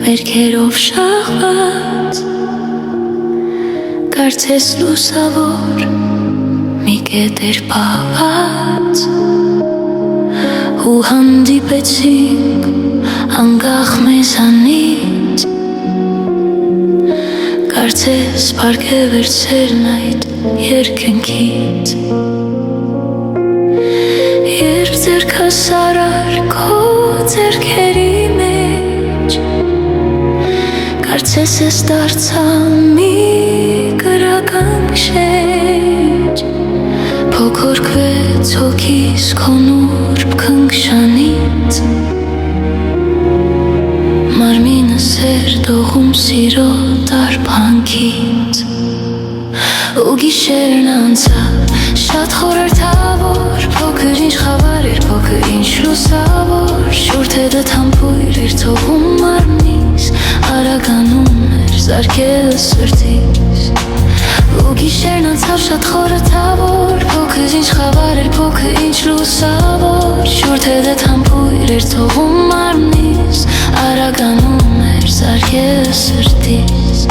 Վերքերով շաղված Կարծես լուսավոր մի կետ էր պահված Ու հանդիպեցինք անկախ մեզանից Կարծես պարկ է վերցերն այդ երկնքից Երբ ձեռքս արար քո ձեռքերի մեջ Կարծես ես դարձա մի գրական շեջ Փոքորկվեց հոգիս քո նուրբ քնքշանից Մարմինս էր դողում սիրո տարբանքից Ու գիշերն անցավ շատ խորհրդավոր Փոքր ինչ խավար էր, փոքր ինչ լուսավոր Շուրջ հետդ համբույր էր թողում մարմնիս Արագանում էր զարկելը սրտիս Ու գիշերն անցավ շատ խորհրդավոր Փոքր ինչ խավար էր, փոքր ինչ լուսավոր Շուրջ հետդ համբույր էր թողում մարմնիս Արագանում էր զարկելը սրտիս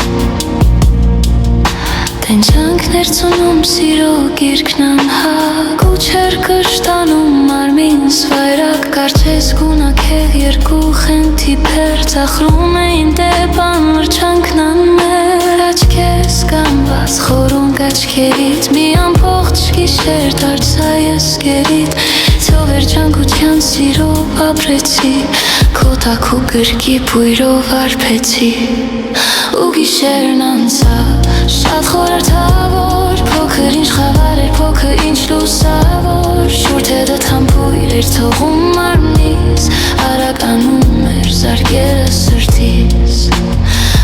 Տենչանքներ ծունում սիրո գիրքն անհակ Ու չեր կշտանում մարմինս վայրակ Կարծես գունակեղ երկու խենթի պեր Ծախրում էին դեպան մրջանքն անմեր Աչքես կամված խորունկ աչքերից Մի ամբողջ գիշեր դարձա ես գերիդ Թո վերջանկության սիրով ապրեցի Քո տաքու գրկի բույրով արբեցի Ու գիշերն անցավ շատ խորհրդավոր Փոքր ինչ խավար էր, փոքր ինչ լուսավոր Շուրջ հետդ համբույր էր թողում մարմնիս Արագանում էր զարկելը սրտիս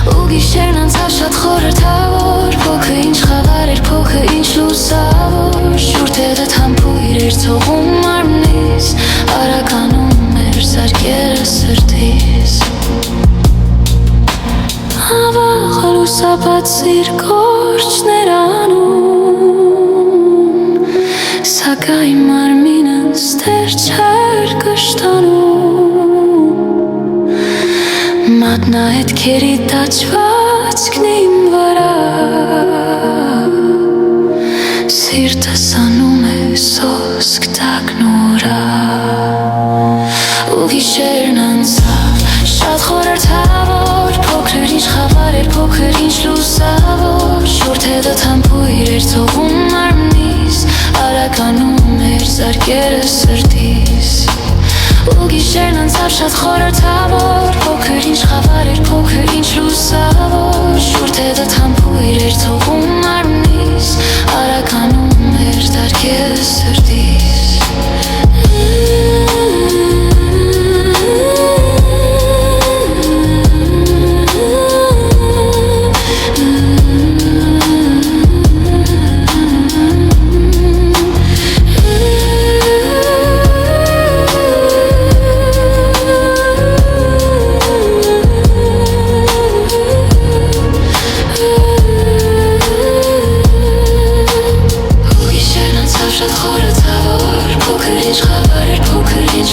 Ու գիշերն անցավ շատ խորհրդավոր Փոքր ինչ խավար էր, փոքր ինչ լուսավոր Շուրջ հետդ համբույր էր թողում մարմնիս Արագանում էր զարկելը սրտիս Ավաղ լուսաբաց իր կորչներ անում Սակայն մարմինս դեռ չեր կշտանում Մատնա հետքերի տաճվածքն իմ վրա Սիրտս անում է սոսկ տագնուրա Ու գիշերն անցավ շատ խորհրդավոր Փոքր ինչ խավար էր, փոքր ինչ լուսավոր Շուրջ հետդ համբույր էր թողում մարմնիս Արագանում էր զարկելը սրտիս Ու գիշերն անցավ շատ խորհրդավոր Փոքր ինչ խավար էր, փոքր ինչ լուսավոր Շուրջ հետդ համբույր էր թողում մարմնիս Արագանում էր զարկելը սրտիս Շատ խորհրդավոր, փոքր ինչ խավար էր, փոքր ինչ